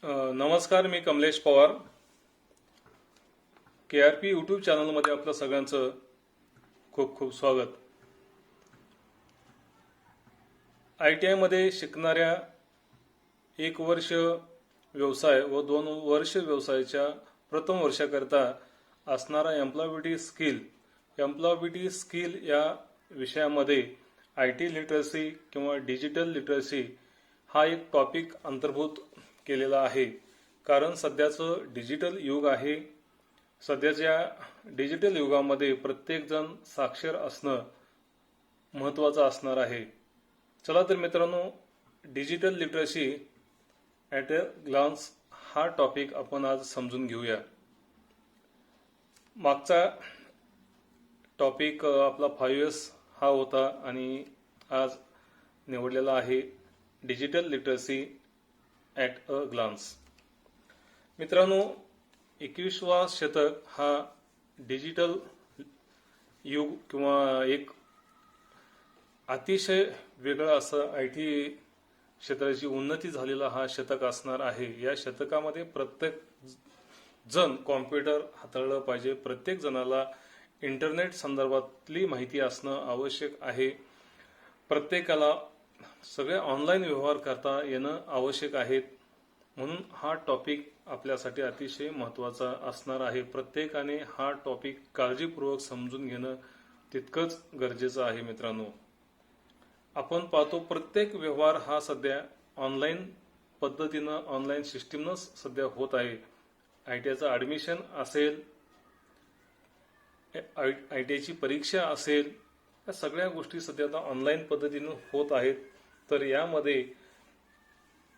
नमस्कार, मी Kamlesh Pawar. KRP YouTube चॅनलमध्ये आपलं सगळ्यांचं खूप खूप स्वागत. ITI मध्ये शिकणाऱ्या 1 वर्ष व्यवसाय व 2 वर्ष व्यवसायाच्या प्रथम वर्षाकरता असणारा एम्प्लॉयबिलिटी स्किल या विषयामध्ये IT लिटरसी किंवा डिजिटल लिटरसी हा एक टॉपिक अंतर्भूत केलेला आहे. कारण सध्याचं डिजिटल युग आहे. सध्याच्या डिजिटल युगामध्ये प्रत्येक जण साक्षर असणं महत्त्वाचं असणार आहे. चला तर मित्रांनो, digital literacy at a glance हा टॉपिक आपण आज समजून घेऊया. मागचा टॉपिक आपला 5S हा होता आणि आज निवडलेला आहे digital literacy at a glance. मित्रांनो, 21वा शतक हा डिजिटल युग किंवा एक अतिशय वेगळा असं IT क्षेत्राची उन्नती झालेला हा शतक असणार आहे. या शतकामध्ये प्रत्येक जण कॉम्प्युटर हाताळलं पाहिजे. प्रत्येक जणाला इंटरनेट संदर्भातली माहिती असणं आवश्यक आहे. प्रत्येकाला सगळे ऑनलाईन व्यवहार करता येणं आवश्यक आहे. म्हणून हा टॉपिक आपल्यासाठी अतिशय महत्त्वाचा असणार आहे. प्रत्येकाने हा टॉपिक काळजीपूर्वक समजून घेणं तितकंच गरजेचं आहे. मित्रांनो, आपण पाहतो प्रत्येक व्यवहार हा सध्या ऑनलाईन पद्धतीनं ऑनलाईन सिस्टीमनं सध्या होत आहे. ITIचं ॲडमिशन असेल, ITIची परीक्षा असेल, या सगळ्या गोष्टी सध्या आता ऑनलाईन पद्धतीनं होत आहेत. तर यामध्ये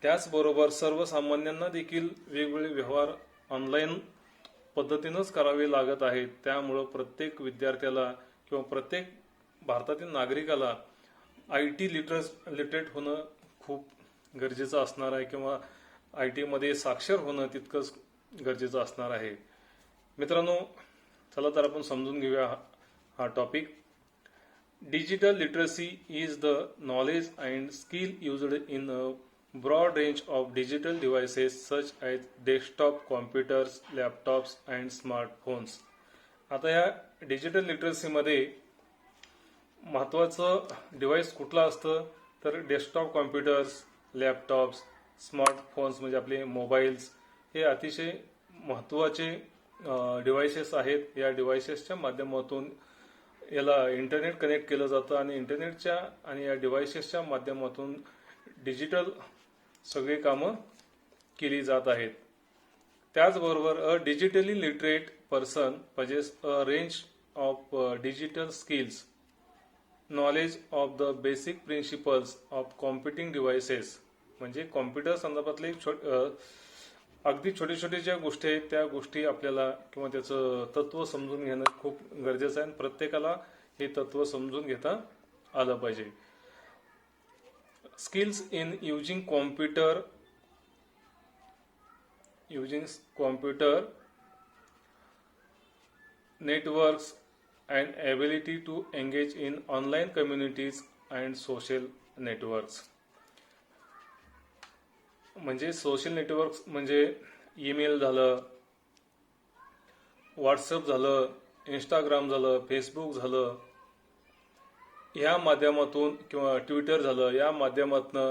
त्याचबरोबर सर्वसामान्यांना देखील वेगवेगळे व्यवहार ऑनलाईन पद्धतीनंच करावे लागत आहेत. त्यामुळं प्रत्येक विद्यार्थ्याला किंवा प्रत्येक भारतातील नागरिकाला IT लिटरेट होणं खूप गरजेचं असणार आहे किंवा IT मध्ये साक्षर होणं तितकंच गरजेचं असणार आहे. मित्रांनो, चला तर आपण समजून घेऊया हा topic. Digital literacy is the knowledge and skill used in a broad range of digital devices such as desktop computers, laptops and smartphones. आता या डिजिटल लिटरसीमध्ये महत्त्वाचं डिव्हाइस कुठलं असतं तर डेस्कटॉप कॉम्प्युटर्स, लॅपटॉप्स, स्मार्टफोन्स म्हणजे आपले मोबाईल्स हे अतिशय महत्त्वाचे डिव्हाइसेस आहेत. या डिव्हाइसेसच्या माध्यमातून याला इंटरनेट कनेक्ट केलं जातं आणि इंटरनेटच्या आणि या डिव्हाइसेसच्या माध्यमातून डिजिटल सगळी कामं केली जात आहेत. त्याचबरोबर a digitally literate person possess a range of digital skills, knowledge of the basic principles of computing devices. म्हणजे कॉम्प्युटर संदर्भातले अगदी छोटे छोटे ज्या गोष्टी आहेत त्या गोष्टी आपल्याला किंवा त्याचं तत्व समजून घेणं खूप गरजेचं आहे. प्रत्येकाला हे तत्व समजून घेता आलं पाहिजे. Skills in using computer networks and ability to engage in online communities and social networks. म्हणजे सोशल नेटवर्क्स म्हणजे ईमेल झालं, व्हॉट्सअप झालं, इंस्टाग्राम झालं, फेसबुक झालं, या माध्यमातून किंवा ट्विटर झालं, या माध्यमातून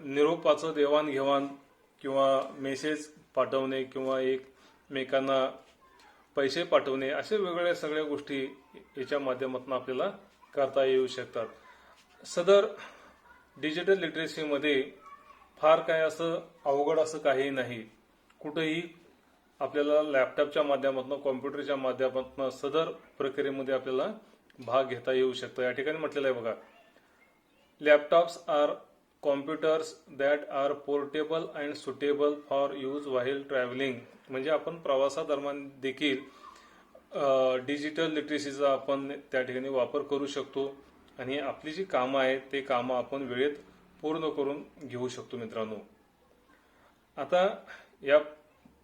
निरोपाचं देवाणघेवाण किंवा मेसेज पाठवणे किंवा एकमेकांना पैसे पाठवणे अशा वेगवेगळ्या सगळ्या गोष्टी याच्या माध्यमातून आपल्याला करता येऊ शकतात. सदर डिजिटल लिटरसीमध्ये फार काय असं अवघड असं काही नाही. कुठेही आपल्याला लॅपटॉपच्या माध्यमातून, कॉम्प्युटरच्या माध्यमातून सदर प्रक्रियेमध्ये आपल्याला भाग घेता येऊ शकतो. या ठिकाणी म्हटलेलं आहे बघा, laptops or computers that are portable and suitable for use while travelling. म्हणजे आपण प्रवासादरम्यान देखील डिजिटल लिटरसीचा आपण त्या ठिकाणी वापर करू शकतो आणि आपली जी कामं आहेत ते कामं आपण वेळेत पूर्ण करून घेऊ शकतो. मित्रांनो, आता या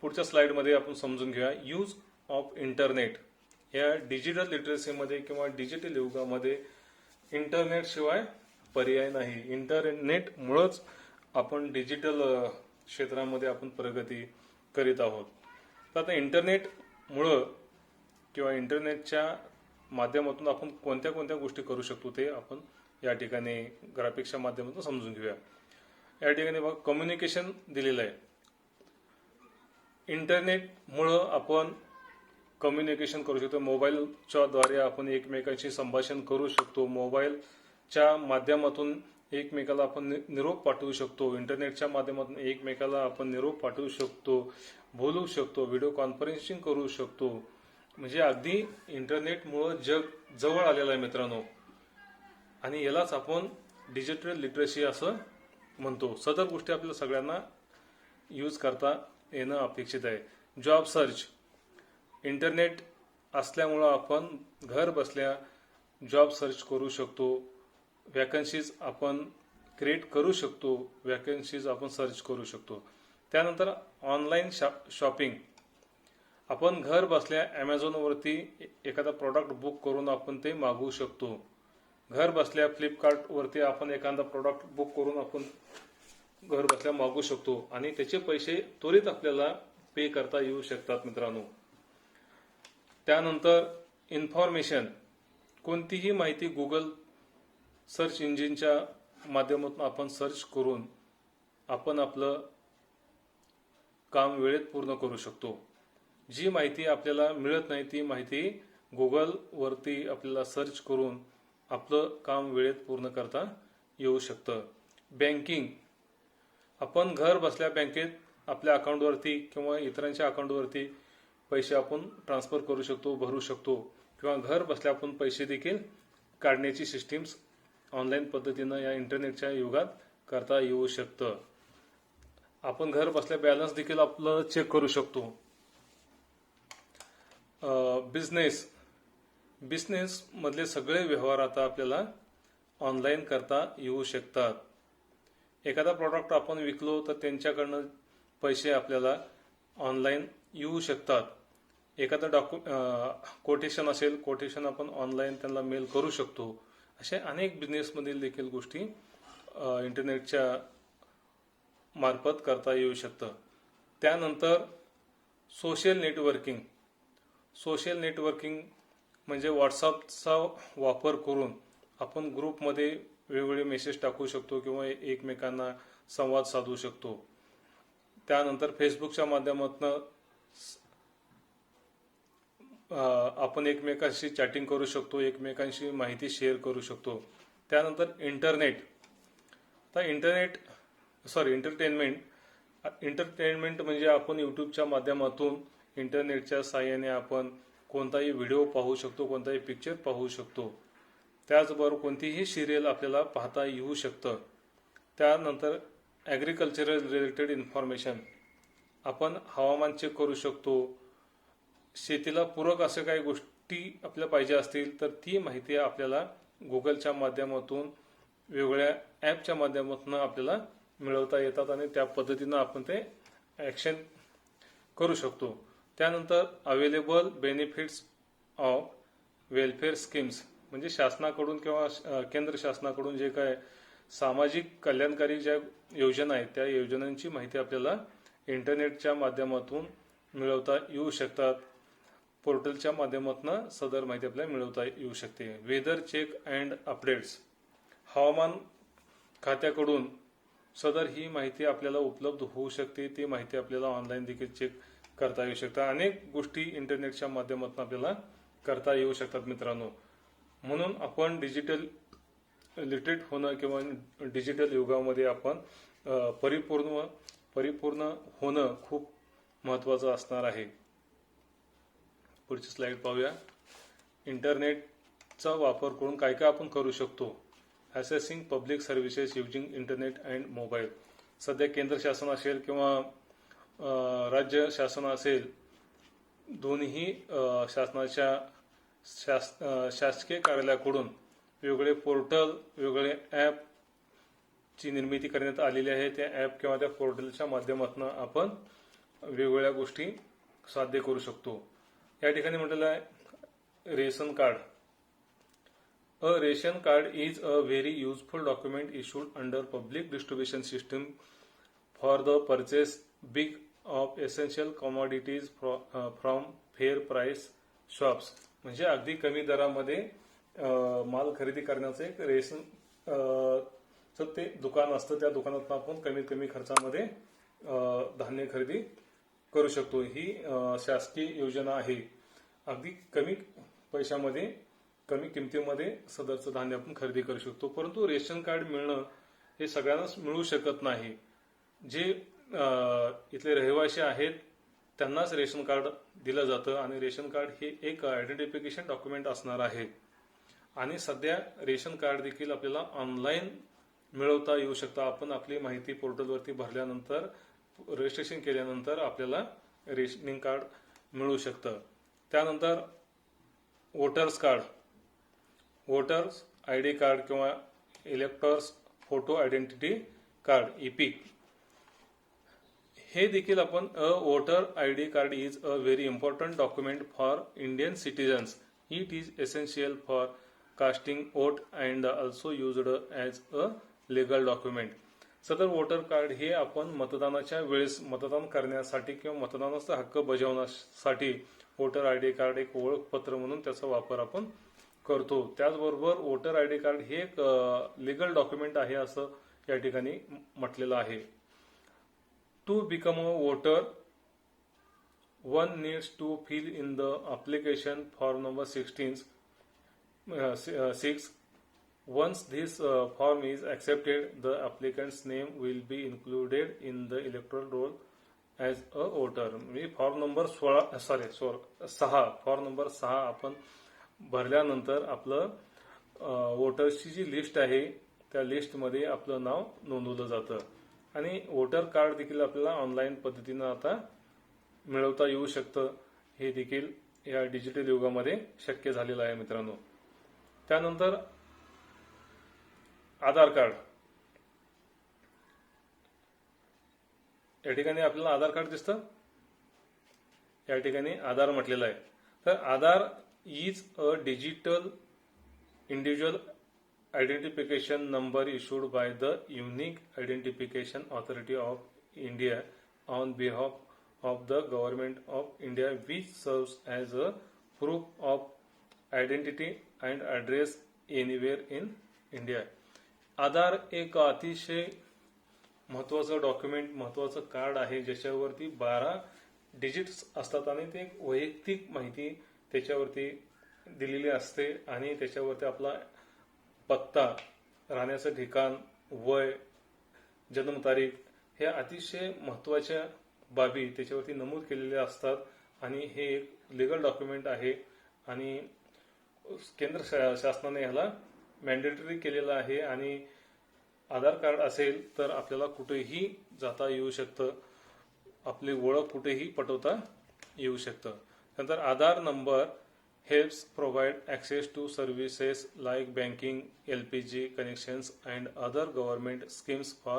पुढच्या स्लाइडमध्ये आपण समजून घेऊया यूज ऑफ इंटरनेट. या डिजिटल लिटरसीमध्ये किंवा डिजिटल युगामध्ये इंटरनेट शिवाय पर्याय नाही. इंटरनेटमुळंच आपण डिजिटल क्षेत्रामध्ये आपण प्रगती करीत आहोत. तर आता इंटरनेटमुळं किंवा इंटरनेटच्या माध्यमातून आपण कोणत्या कोणत्या गोष्टी करू शकतो ते आपण या ठिकाणी ग्राफिक्सच्या माध्यमातून समजून घेऊया. या ठिकाणी बघा कम्युनिकेशन दिलेलं आहे. इंटरनेटमुळं आपण कम्युनिकेशन करू शकतो. मोबाईलच्या द्वारे आपण एकमेकांशी संभाषण करू शकतो. मोबाईलच्या माध्यमातून एकमेकाला आपण निरोप पाठवू शकतो. इंटरनेटच्या माध्यमातून एकमेकाला आपण निरोप पाठवू शकतो, बोलू शकतो, व्हिडिओ कॉन्फरन्सिंग करू शकतो. म्हणजे अगदी इंटरनेटमुळं जग जवळ आलेलं आहे मित्रांनो. आणि यालाच आपण डिजिटल लिटरसी असं म्हणतो. सदर गोष्टी आपल्याला सगळ्यांना यूज करता येणं अपेक्षित आहे. जॉब सर्च, इंटरनेट असल्यामुळं आपण घर बसल्या जॉब सर्च करू शकतो. वॅकन्सीज आपण क्रिएट करू शकतो. वॅकन्सीज आपण सर्च करू शकतो. त्यानंतर ऑनलाईन शॉपिंग, आपण घर बसल्या ॲमेझॉनवरती एखादा प्रॉडक्ट बुक करून आपण ते मागवू शकतो. घर बसल्या फ्लिपकार्टवरती आपण एखादा प्रॉडक्ट बुक करून आपण घर बसल्या मागवू शकतो आणि त्याचे पैसे त्वरित आपल्याला पे करता येऊ शकतात मित्रांनो. त्यानंतर इन्फॉर्मेशन, कोणतीही माहिती गुगल सर्च इंजिनच्या माध्यमातून आपण सर्च करून आपण आपलं काम वेळेत पूर्ण करू शकतो. जी माहिती आपल्याला मिळत नाही ती माहिती गुगलवरती आपल्याला सर्च करून आपलं काम वेळेत पूर्ण करता येऊ शकतं. बँकिंग, आपण घर बसल्या बँकेत आपल्या अकाउंटवरती किंवा इतरांच्या अकाउंटवरती पैसे आपण ट्रान्सफर करू शकतो, भरू शकतो किंवा घर बसल्या आपण पैसे देखील काढण्याची सिस्टीम्स ऑनलाईन पद्धतीनं या इंटरनेटच्या युगात करता येऊ शकतं. आपण घर बसल्या बॅलन्स देखील आपलं चेक करू शकतो. बिझनेस मधले सगळे व्यवहार आता आपल्याला ऑनलाईन करता येऊ शकतात. एखादा प्रॉडक्ट आपण विकलो तर त्यांच्याकडनं पैसे आपल्याला ऑनलाईन येऊ शकतात. एखादं कोटेशन असेल, कोटेशन आपण ऑनलाईन त्यांना मेल करू शकतो. अशा अनेक बिझनेसमधील देखील गोष्टी इंटरनेटच्या मार्फत करता येऊ शकतं. त्यानंतर सोशल नेटवर्किंग म्हणजे व्हॉट्सअपचा वापर करून आपण ग्रुपमध्ये वेगवेगळे मेसेज टाकू शकतो किंवा एकमेकांना संवाद साधू शकतो. त्यानंतर फेसबुकच्या माध्यमातून आपण एकमेकांशी चॅटिंग करू शकतो, एकमेकांशी माहिती शेअर करू शकतो. त्यानंतर एंटरटेनमेंट म्हणजे आपण यूट्यूबच्या माध्यमातून इंटरनेटच्या साहाय्याने आपण कोणताही व्हिडिओ पाहू शकतो, कोणताही पिक्चर पाहू शकतो. त्याचबरोबर कोणतीही सिरियल आपल्याला पाहता येऊ शकतं. त्यानंतर ॲग्रिकल्चरल रिलेटेड इन्फॉर्मेशन, आपण हवामान चेक करू शकतो. शेतीला पूरक अशा काही गोष्टी आपल्याला पाहिजे असतील तर ती माहिती आपल्याला गुगलच्या माध्यमातून वेगवेगळ्या ॲपच्या माध्यमातून आपल्याला मिळवता येतात आणि त्या पद्धतीनं आपण ते ॲक्शन करू शकतो. त्यानंतर available benefits of welfare schemes, म्हणजे शासनाकडून किंवा केंद्र शासनाकडून जे काय सामाजिक कल्याणकारी ज्या योजना आहेत त्या योजनांची माहिती आपल्याला इंटरनेटच्या माध्यमातून मिळवता येऊ शकतात. पोर्टलच्या माध्यमातून सदर माहिती आपल्याला मिळवता येऊ शकते. वेदर चेक अँड अपडेट्स, हवामान खात्याकडून सदर ही माहिती आपल्याला उपलब्ध होऊ शकते. ती माहिती आपल्याला ऑनलाईन देखील चेक करता येऊ शकतात. अनेक गोष्टी इंटरनेटच्या माध्यमातून आपल्याला करता येऊ शकतात मित्रांनो. म्हणून आपण डिजिटल लिटरेट होणं किंवा डिजिटल युगामध्ये आपण परिपूर्ण होणं खूप महत्त्वाचं असणार आहे. पुढची स्लाइड पाहूया. इंटरनेटचा वापर करून काय काय आपण करू शकतो. Accessing public services using internet and mobile, सध्या केंद्र शासन असेल किंवा राज्य शासन असेल, दोन्ही शासनाच्या शासकीय कार्यालयाकडून वेगवेगळे पोर्टल, वेगवेगळे ॲपची निर्मिती करण्यात आलेली आहे. त्या ॲप किंवा त्या पोर्टलच्या माध्यमातून आपण वेगवेगळ्या गोष्टी साध्य करू शकतो. या ठिकाणी म्हटलेलं आहे ration card. A ration card is a very useful document issued under public distribution system for the purchase big of essential commodities from fair price shops. म्हणजे अगदी कमी दरामध्ये माल खरेदी करण्याचं एक रेशन ते दुकान असतं. त्या दुकानात आपण कमीत कमी खर्चामध्ये धान्य खरेदी करू शकतो. ही शासकीय योजना आहे. अगदी कमी पैशामध्ये कमी किमतीमध्ये सदरचं धान्य आपण खरेदी करू शकतो. परंतु रेशन कार्ड मिळणं हे सगळ्यांनाच मिळू शकत नाही. जे इथले रहिवासी आहेत त्यांनाच रेशन कार्ड दिलं जातं आणि रेशन कार्ड हे एक आयडेंटिफिकेशन डॉक्युमेंट असणार आहे. आणि सध्या रेशन कार्ड देखील आपल्याला ऑनलाईन मिळवता येऊ शकतं. आपण आपली माहिती पोर्टलवरती भरल्यानंतर रजिस्ट्रेशन केल्यानंतर आपल्याला रेशनिंग कार्ड मिळू शकतं. त्यानंतर voters card, voters ID card किंवा electors photo identity card EPIC हे देखील आपण voter ID card is a very important document for Indian citizens. It is essential for casting vote and also used as a legal document. सदर voter card हे आपण मतदानाच्या वेळेस मतदान करण्यासाठी किंवा मतदानाचा हक्क बजावण्यासाठी वोटर आयडी कार्ड एक ओळखपत्र म्हणून त्याचा वापर आपण करतो. त्याचबरोबर वोटर आयडी कार्ड हे एक लिगल डॉक्युमेंट आहे असं या ठिकाणी म्हटलेलं आहे. To become a voter one needs to fill in the application form number 6. Once this form is accepted, the applicant's name will be included in the electoral roll as a voter. म्हणजे form number 6 form number 6 आपण भरल्यानंतर आपलं वोटर्सची जी list आहे त्या लिस्टमध्ये आपलं नाव नोंदवलं जातं. आणि वोटर कार्ड देखील आपल्याला ऑनलाईन पद्धतीनं आता मिळवता येऊ शकतं. हे देखील या डिजिटल युगामध्ये शक्य झालेलं आहे मित्रांनो. त्यानंतर आधार कार्ड. या ठिकाणी आपल्याला आधार कार्ड दिसतं. या ठिकाणी आधार म्हटलेलं आहे. तर Aadhaar is a digital individual identification number issued by the unique identification authority of India on behalf of the government of India which serves as a proof of identity and address anywhere in India. Aadhaar एक अतिशय महत्वाचं document, महत्वाचं card आहे ज्याच्यावरती 12 digits असतात आणि ते एक वैयक्तिक माहिती त्याच्यावरती दिलेली असते आणि त्याच्यावरती आपला पत्ता, राहण्याचं ठिकाण, वय, जन्मतारीख हे अतिशय महत्वाच्या बाबी त्याच्यावरती नमूद केलेल्या असतात. आणि हे एक लिगल डॉक्युमेंट आहे आणि केंद्र शासनाने ह्याला मॅन्डेटरी केलेलं आहे. आणि आधार कार्ड असेल तर आपल्याला कुठेही जाता येऊ शकतं, आपली ओळख कुठेही पटवता येऊ शकतं. नंतर आधार number helps provide access to services like banking, LPG connections and other government schemes for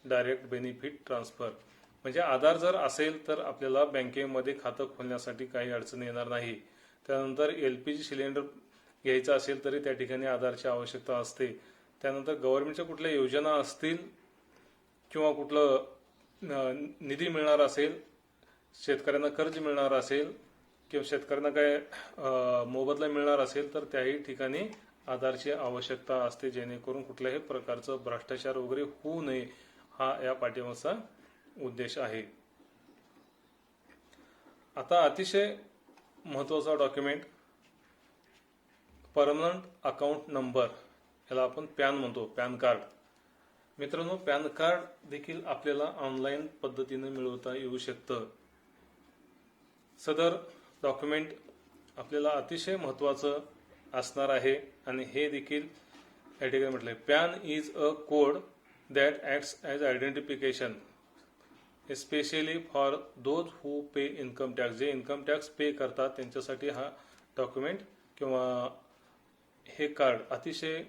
direct benefit transfer. म्हणजे आधार जर असेल तर आपल्याला बँकेमध्ये खातं खोलण्यासाठी काही अडचण येणार नाही. त्यानंतर LPG सिलेंडर घ्यायचा असेल तरी त्या ठिकाणी आधारची आवश्यकता असते. त्यानंतर गव्हर्नमेंटच्या कुठल्या योजना असतील किंवा कुठलं निधी मिळणार असेल, शेतकऱ्यांना कर्ज मिळणार असेल किंवा शेतकऱ्यांना काय मोबदला मिळणार असेल तर त्याही ठिकाणी आधारची आवश्यकता असते, जेणेकरून कुठल्याही प्रकारचं भ्रष्टाचार वगैरे होऊ नये हा या पाठिंबाचा उद्देश आहे. आता अतिशय महत्वाचा डॉक्युमेंट परमनंट अकाउंट नंबर, याला आपण पॅन म्हणतो, पॅन कार्ड. मित्रांनो, पॅन कार्ड देखील आपल्याला ऑनलाईन पद्धतीने मिळवता येऊ शकतं. सदर डॉक्युमेंट आपल्याला अतिशय महत्वाचं असणार आहे आणि हे देखील या ठिकाणी म्हटलंय. Pan is a code that acts as identification especially for those who pay income tax. जे इन्कम टॅक्स पे करतात त्यांच्यासाठी हा डॉक्युमेंट किंवा हे कार्ड अतिशय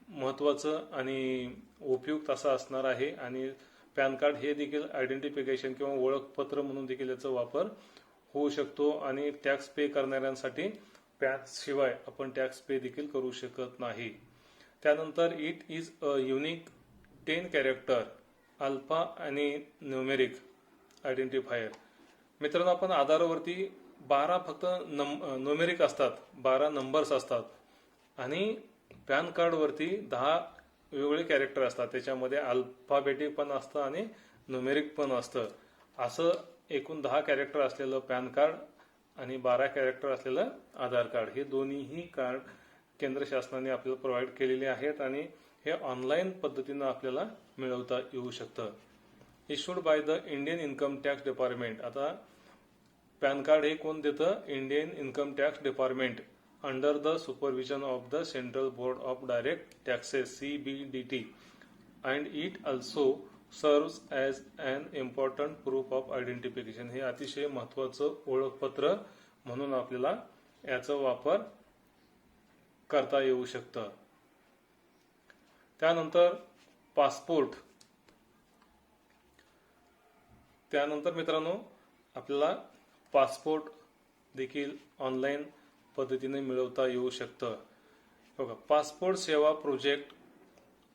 महत्वाचं आणि उपयुक्त असं असणार आहे. आणि पॅन कार्ड हे देखील आयडेंटिफिकेशन किंवा ओळखपत्र म्हणून देखील याचा वापर होऊ शकतो आणि टॅक्स पे करणाऱ्यांसाठी पॅन शिवाय आपण टॅक्स पे देखील करू शकत नाही. त्यानंतर it is a unique 10 character alpha आणि न्यूमेरिक आयडेंटिफायर. मित्रांनो, आपण आधारवरती 12 फक्त न्यूमेरिक असतात, 12 नंबर्स असतात आणि पॅन कार्डवरती 10 वेगवेगळे कॅरेक्टर असतात. त्याच्यामध्ये अल्फाबेटिक पण असतं आणि न्यूमेरिक पण असतं. असं एकूण 10 कॅरेक्टर असलेलं पॅन कार्ड आणि 12 कॅरेक्टर असलेलं आधार कार्ड, हे दोन्हीही कार्ड केंद्र शासनाने आपल्याला प्रोव्हाइड केलेले आहेत आणि हे ऑनलाईन पद्धतीनं आपल्याला मिळवता येऊ शकतं. Issued by the Indian income tax department. आता पॅन कार्ड हे कोण देतं? Indian income tax department under the supervision of the central board of direct taxes CBDT and it also serves as an important proof of identification. हे अतिशय महत्वाचं ओळखपत्र म्हणून आपल्याला याचा वापर करता येऊ शकतं. त्यानंतर पासपोर्ट. त्यानंतर मित्रांनो, आपल्याला पासपोर्ट देखील ऑनलाईन पद्धतीने मिळवता येऊ शकतं. बघा, पासपोर्ट सेवा project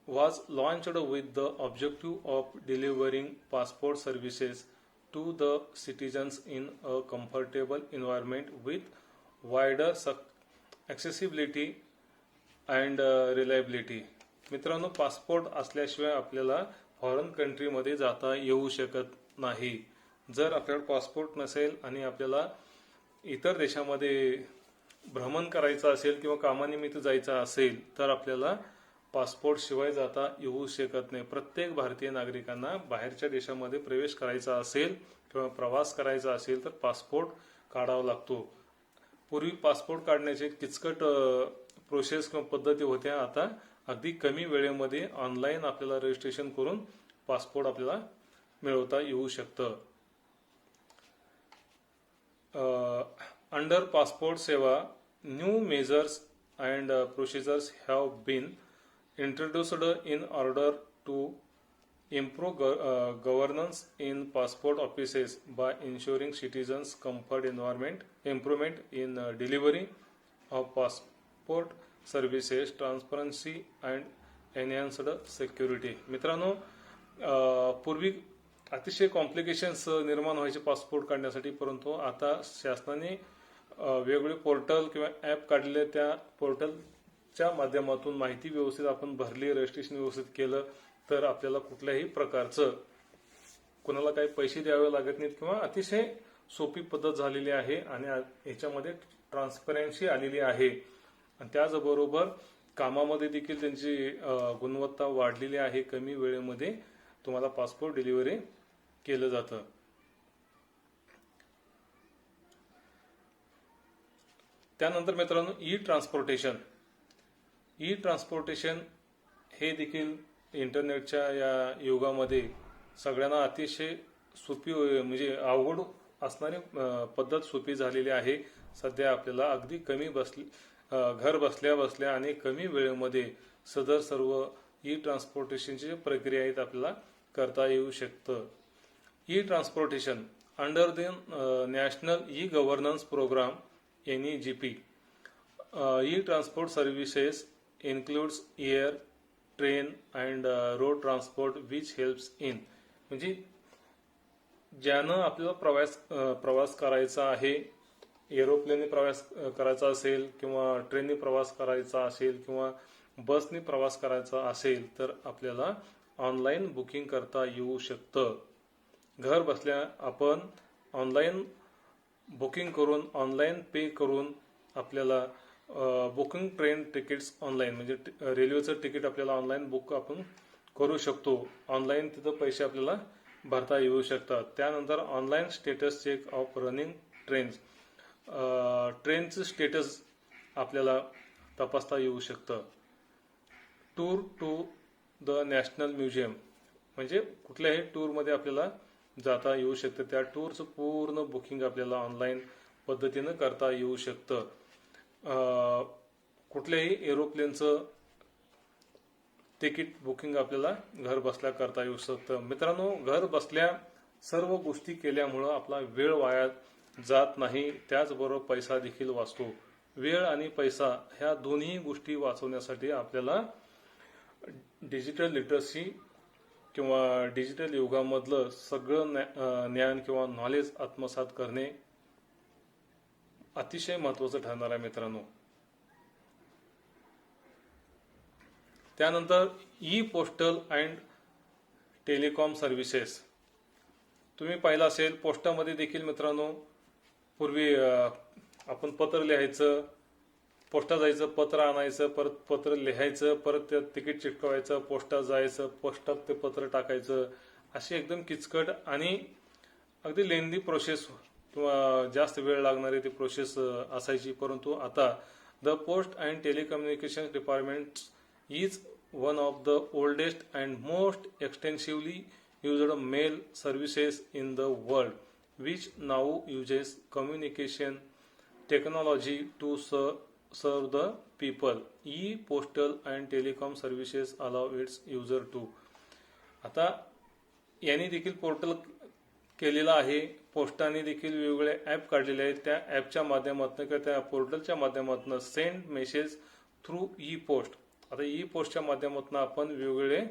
was launched with the objective of delivering passport services to the citizens in a comfortable environment with wider accessibility and reliability. मित्रांनो, पासपोर्ट असल्याशिवाय आपल्याला फॉरेन कंट्रीमध्ये जाता येऊ शकत नाही. जर आपल्याला पासपोर्ट नसेल आणि आपल्याला इतर देशामध्ये भ्रमण करायचं असेल किंवा कामानिमित्त जायचं असेल तर आपल्याला पासपोर्ट शिवाय जाता येऊ शकत नाही. प्रत्येक भारतीय नागरिकांना बाहेरच्या देशामध्ये प्रवेश करायचा असेल किंवा प्रवास करायचा असेल तर पासपोर्ट काढावा लागतो. पूर्वी पासपोर्ट काढण्याचे किचकट प्रोसेस किंवा पद्धती होत्या. आता अगदी कमी वेळेमध्ये ऑनलाईन आपल्याला रजिस्ट्रेशन करून पासपोर्ट आपल्याला मिळवता येऊ शकतं. Under Passport Seva new measures and procedures have been introduced in order to improve governance in passport offices by ensuring citizens comfort improvement in delivery of passport services, transparency and enhanced security. मित्रांनो, पूर्वी अतिशय complications निर्माण व्हायचे passport काढण्यासाठी, परंतु आता शासनाने वेगवेगळे पोर्टल किंवा ॲप काढले. त्या पोर्टलच्या माध्यमातून माहिती व्यवस्थित आपण भरली, रजिस्ट्रेशन व्यवस्थित केलं तर आपल्याला कुठल्याही प्रकारचं कोणाला काही पैसे द्यावे लागत नाहीत किंवा अतिशय सोपी पद्धत झालेली आहे आणि याच्यामध्ये ट्रान्सपरन्सी आलेली आहे. आणि त्याचबरोबर कामामध्ये देखील त्यांची गुणवत्ता वाढलेली आहे. कमी वेळेमध्ये तुम्हाला पासपोर्ट डिलिव्हरी केलं जातं. त्यानंतर मित्रांनो, ई ट्रान्सपोर्टेशन हे देखील इंटरनेटच्या या युगामध्ये सगळ्यांना अतिशय सोपी म्हणजे अवघड असणारी पद्धत सोपी झालेली आहे. सध्या आपल्याला अगदी घर बसल्या बसल्या आणि कमी वेळेमध्ये सदर सर्व ई ट्रान्सपोर्टेशनची प्रक्रिया आहेत आपल्याला करता येऊ शकतं. E transportation under the national e governance programme NEGP e transport services includes air, train and road transport which helps in, म्हणजे ज्यानं आपल्याला प्रवास करायचा आहे, एरोप्लेनने प्रवास करायचा असेल किंवा ट्रेनने प्रवास करायचा असेल किंवा बसने प्रवास करायचा असेल तर आपल्याला ऑनलाईन बुकिंग करता येऊ शकतं. घर बसल्या आपण ऑनलाईन बुकिंग करून ऑनलाईन पे करून आपल्याला बुकिंग ट्रेन तिकीट्स ऑनलाईन, म्हणजे रेल्वेचं तिकीट आपल्याला ऑनलाईन बुक आपण करू शकतो. ऑनलाईन तिथं पैसे आपल्याला भरता येऊ शकतात. त्यानंतर online status check of running trains, ट्रेनचं स्टेटस आपल्याला तपासता येऊ शकतं. Tour to the national museum, म्हणजे कुठल्याही टूरमध्ये आपल्याला जाता येऊ शकतं. त्या टूरचं पूर्ण बुकिंग आपल्याला ऑनलाईन पद्धतीनं करता येऊ शकतं. कुठल्याही एरोप्लेनचं तिकीट बुकिंग आपल्याला घर बसल्या करता येऊ शकतं. मित्रांनो, घर बसल्या सर्व गोष्टी केल्यामुळं आपला वेळ वाया जात नाही, त्याचबरोबर पैसा देखील वाचतो. वेळ आणि पैसा ह्या दोन्ही गोष्टी वाचवण्यासाठी आपल्याला डिजिटल लिटरसी किंवा डिजिटल युगामधलं सगळं ज्ञान किंवा नॉलेज आत्मसात करणे अतिशय महत्त्वाचं ठरणार आहे मित्रांनो. त्यानंतर E postal and telecom services. तुम्ही पाहिलं असेल पोस्टामध्ये देखील मित्रांनो पूर्वी आपण पत्र लिहायचं, पोस्टात जायचं, पत्र आणायचं, परत पत्र लिहायचं, परत त्यात तिकीट चिटकवायचं, पोस्टात जायचं, पोस्टात ते पत्र टाकायचं, अशी एकदम किचकट आणि अगदी लेंदी प्रोसेस किंवा जास्त वेळ लागणारी ती प्रोसेस असायची. परंतु आता the post and telecommunication department is one of the oldest and most extensively used mail services in the world, which now uses communication technology to serve the people. E-postal and telecom services allow its user to. आता यांनी देखील portal केलेला आहे. पोस्टाने देखील वेगवेगळे app काढलेले आहेत. त्या ॲपच्या माध्यमातून किंवा त्या पोर्टलच्या माध्यमातून send message through E post. आता ई पोस्टच्या माध्यमातून आपण वेगवेगळे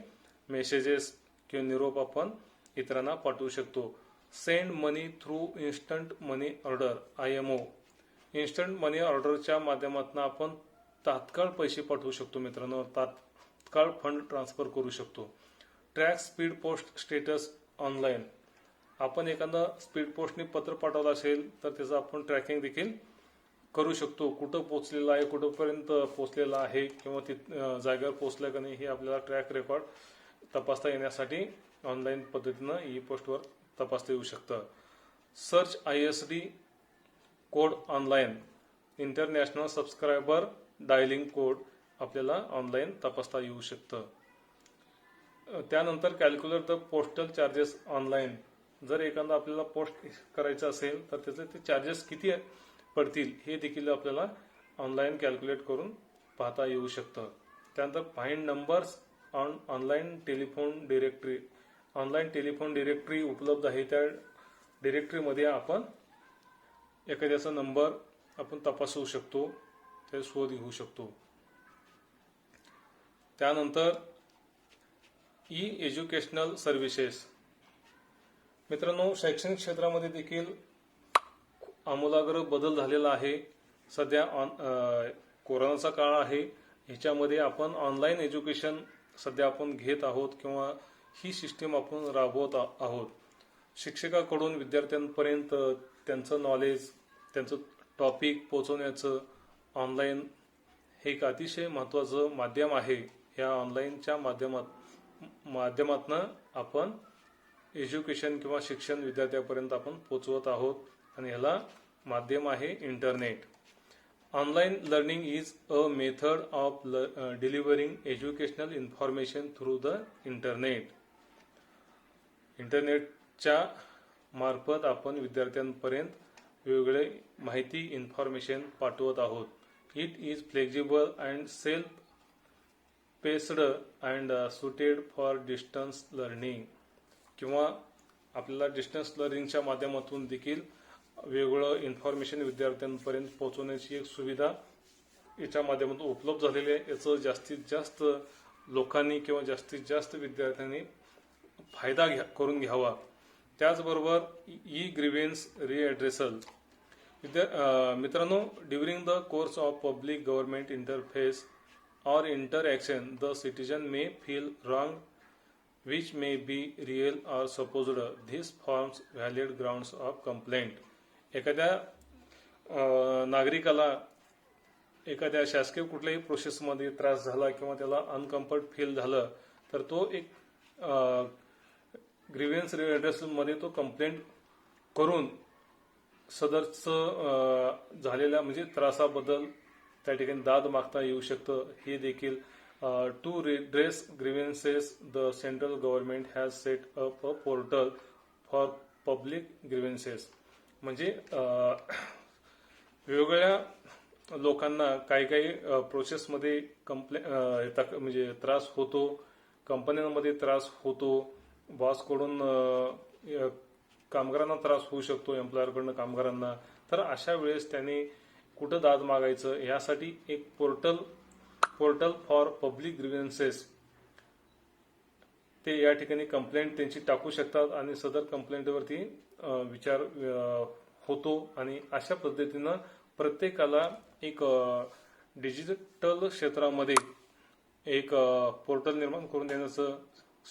मेसेजेस किंवा निरोप आपण इतरांना पाठवू शकतो. सेंड मनी थ्रू इन्स्टंट मनी ऑर्डर IMO. इन्स्टंट मनी ऑर्डरच्या माध्यमातून आपण तात्काळ पैसे पाठवू शकतो मित्रांनो, तात्काळ फंड ट्रान्सफर करू शकतो. Track speed post status online. आपण एखादा स्पीड पोस्टने पत्र पाठवलं असेल तर त्याचं आपण ट्रॅकिंग देखील करू शकतो. कुठं पोहोचलेलं आहे, कुठंपर्यंत पोहोचलेलं आहे किंवा ती जागेवर पोहोचलं का नाही हे आपल्याला ट्रॅक रेकॉर्ड तपासता येण्यासाठी ऑनलाईन पद्धतीनं ई पोस्टवर तपासता येऊ शकतं. Search ISD code online. International subscriber dialling code आपल्याला ऑनलाईन तपासता येऊ शकतं. त्यानंतर calculate the postal charges online. जर एखादा आपल्याला पोस्ट करायचं असेल तर त्याचे ते चार्जेस किती पडतील हे देखील आपल्याला ऑनलाईन कॅल्क्युलेट करून पाहता येऊ शकतं. त्यानंतर find numbers online telephone directory. Online telephone directory उपलब्ध आहे. त्या डिरेक्टरीमध्ये आपण एखाद्याचा नंबर आपण तपासू शकतो, ते शोध घेऊ शकतो. त्यानंतर ई एज्युकेशनल सर्व्हिसेस. मित्रांनो शैक्षणिक क्षेत्रामध्ये देखील आमूलाग्र बदल झालेला आहे. सध्या कोरोनाचा काळ आहे, ह्याच्यामध्ये आपण ऑनलाईन एज्युकेशन सध्या आपण घेत आहोत किंवा ही सिस्टीम आपण राबवत आहोत. शिक्षकाकडून विद्यार्थ्यांपर्यंत त्यांचं नॉलेज, त्यांचं टॉपिक पोहोचवण्याचं ऑनलाईन हे एक अतिशय महत्त्वाचं माध्यम आहे. या ऑनलाईनच्या माध्यमातून आपण एज्युकेशन किंवा शिक्षण विद्यार्थ्यापर्यंत आपण पोहोचवत आहोत आणि ह्याला माध्यम आहे internet. Online learning is a method of delivering educational information through the internet. इंटरनेटच्या मार्फत आपण विद्यार्थ्यांपर्यंत वेगवेगळे माहिती इन्फॉर्मेशन पाठवत आहोत. It is flexible and self paced and suited for distance learning. किंवा आपल्याला डिस्टन्स लर्निंगच्या माध्यमातून देखील वेगवेगळं इन्फॉर्मेशन विद्यार्थ्यांपर्यंत पोहोचवण्याची एक सुविधा याच्या माध्यमातून उपलब्ध झालेली आहे. याचं जास्तीत जास्त लोकांनी किंवा जास्तीत जास्त विद्यार्थ्यांनी फायदा करून घ्यावा. त्याचबरोबर ई ग्रीव्हन्स रिॲड्रेसल. मित्रांनो during the course of public government interface or interaction, the citizen may feel wrong, which may be real or supposed. This forms valid grounds of complaint. एखाद्या नागरिकाला एखाद्या शासकीय कुठल्याही प्रोसेसमध्ये त्रास झाला किंवा त्याला अनकम्फर्ट फील झालं तर तो एक ग्रीव्हन्स रिॲड्रेसलमध्ये तो कंप्लेंट करून सदरचं झालेल्या म्हणजे त्रासाबद्दल त्या ठिकाणी दाद मागता येऊ शकतं. हे देखील to redress grievances the central government has set up a portal for public grievances. म्हणजे वेगवेगळ्या लोकांना काही काही प्रोसेसमध्ये म्हणजे त्रास होतो, कंपन्यांमध्ये त्रास होतो, बॉसकडून कामगारांना त्रास होऊ शकतो, एम्प्लॉयरकडून कामगारांना. तर अशा वेळेस त्यांनी कुठं दाद मागायचं यासाठी एक पोर्टल फॉर पब्लिक ग्रीव्हन्सेस ते या ठिकाणी कंप्लेंट त्यांची टाकू शकतात आणि सदर कंप्लेंटवरती विचार होतो आणि अशा पद्धतीनं प्रत्येकाला एक डिजिटल क्षेत्रामध्ये एक पोर्टल निर्माण करून देण्याचं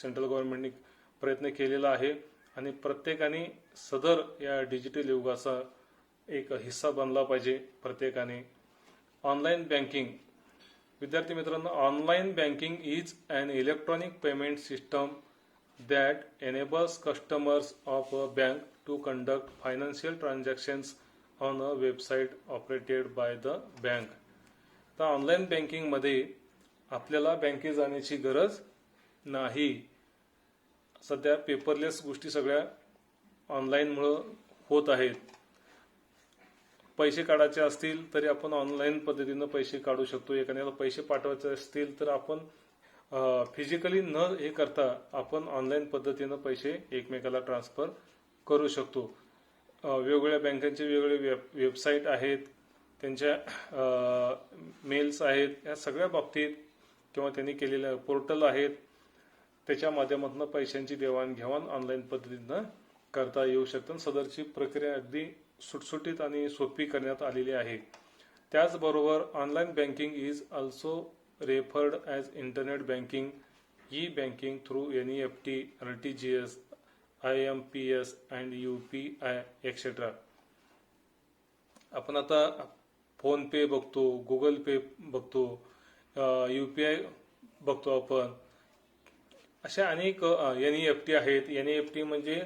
सेंट्रल गव्हर्नमेंटने प्रयत्न केलेला आहे आणि प्रत्येकाने सदर या डिजिटल युगाचा एक हिस्सा बनला पाहिजे. प्रत्येकाने ऑनलाईन बँकिंग, विद्यार्थी मित्रांनो, online banking is an electronic payment system that enables customers of a bank to conduct financial transactions on a website operated by the bank. तर ऑनलाईन बँकिंग मध्ये आपल्याला बँकेत जाण्याची गरज नाही. सध्या पेपरलेस गोष्टी सगळ्या ऑनलाईन मुळे होत आहेत. पैसे काढायचे असतील तरी आपण ऑनलाईन पद्धतीनं पैसे काढू शकतो. एखाद्याला पैसे पाठवायचे असतील तर आपण फिजिकली न हे करता आपण ऑनलाईन पद्धतीनं पैसे एकमेकाला ट्रान्सफर करू शकतो. वेगवेगळ्या बँकांचे वेगवेगळे वेबसाईट आहेत, त्यांच्या मेल्स आहेत, या सगळ्या बाबतीत किंवा त्यांनी केलेल्या पोर्टल आहेत, त्याच्या माध्यमातून पैशांची देवाणघेवाण ऑनलाईन पद्धतीनं करता येऊ शकते. सदरची प्रक्रिया अगदी सुटसुटीत आणि सोपी करण्यात आलेली आहे. त्याचबरोबर online banking is also referred as internet banking, e-banking through NEFT, RTGS, IMPS and UPI etc. आपण आता फोन पे बघतो, गुगल पे बघतो, UPI बघतो आपण. अशा अनेक NEFT आहेत. NEFT म्हणजे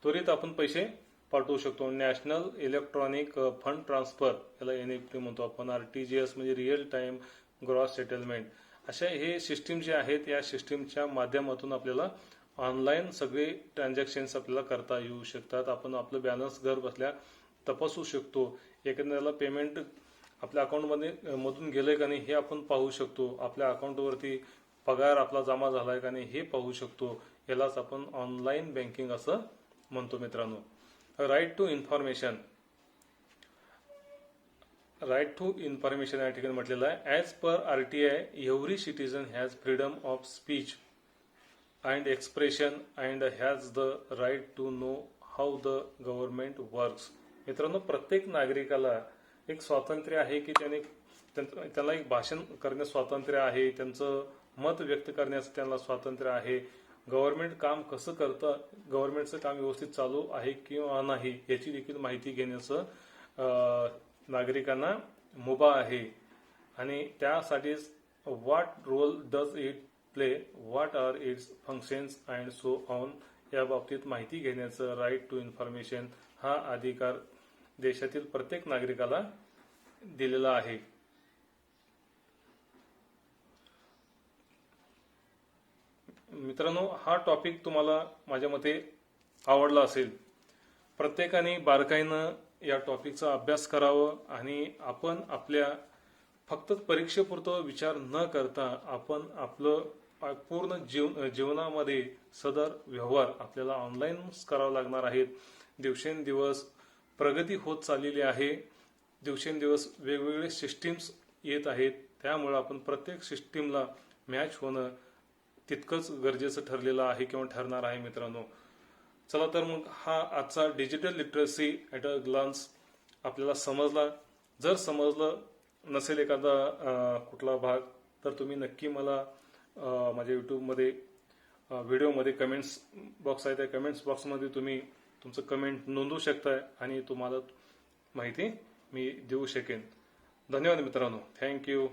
त्वरित आपण पैसे पाठवू शकतो. नॅशनल इलेक्ट्रॉनिक फंड ट्रान्सफर, याला NEFT म्हणतो आपण. RTGS म्हणजे रिअल टाइम ग्रॉस सेटलमेंट. अशा हे सिस्टीम जे आहेत या सिस्टीमच्या माध्यमातून आपल्याला ऑनलाईन सगळे ट्रान्झॅक्शन्स आपल्याला करता येऊ शकतात. आपण आपलं बॅलन्स घर बसल्या तपासू शकतो. एखाद्याला पेमेंट आपल्या अकाउंटमध्ये मधून गेलंय का नाही हे आपण पाहू शकतो. आपल्या अकाउंटवरती पगार आपला जमा झालाय का नाही हे पाहू शकतो. यालाच आपण ऑनलाईन बँकिंग असं म्हणतो मित्रांनो. Right to information, right to information या ठिकाणी म्हटलेलं आहे. As per RTI every citizen has freedom of speech and expression and has the right to know how the government works. मित्रांनो, प्रत्येक नागरिकाला एक स्वातंत्र्य आहे की त्यांना एक भाषण करण्यास स्वातंत्र्य आहे, त्यांचं मत व्यक्त करण्यास त्यांना स्वातंत्र्य आहे. गव्हर्नमेंट काम कसं करतं, गव्हर्नमेंटचं काम व्यवस्थित चालू आहे किंवा नाही याची देखील माहिती घेण्याचं नागरिकांना मुभा आहे. आणि त्यासाठीच what role does it play, what are its functions and so on या बाबतीत माहिती घेण्याचं राईट टू इन्फॉर्मेशन हा अधिकार देशातील प्रत्येक नागरिकाला दिलेला आहे. मित्रांनो, हा टॉपिक तुम्हाला माझ्या मते आवडला असेल. प्रत्येकाने बारकाईनं या टॉपिकचा अभ्यास करावं आणि आपण आपल्या फक्त परीक्षेपुरतं विचार न करता आपण आपलं पूर्ण जीवनामध्ये सदर व्यवहार आपल्याला ऑनलाईन करावे लागणार आहेत. दिवसेंदिवस प्रगती होत चाललेली आहे. दिवसेंदिवस वेगवेगळे सिस्टीम्स येत आहेत. त्यामुळे आपण प्रत्येक सिस्टीमला मॅच होणं तितकंच गरजेचं ठरलेलं आहे किंवा ठरणार आहे मित्रांनो. चला तर मग हा आजचा digital literacy at a glance आपल्याला समजला. जर समजलं नसेल एखादा कुठला भाग तर तुम्ही नक्की मला माझ्या यूट्यूबमध्ये व्हिडिओमध्ये कमेंट्स बॉक्स आहे, त्या कमेंट्स बॉक्समध्ये तुम्ही तुमचं कमेंट नोंदवू शकताय आणि तुम्हाला माहिती मी देऊ शकेन. धन्यवाद मित्रांनो. थँक्यू.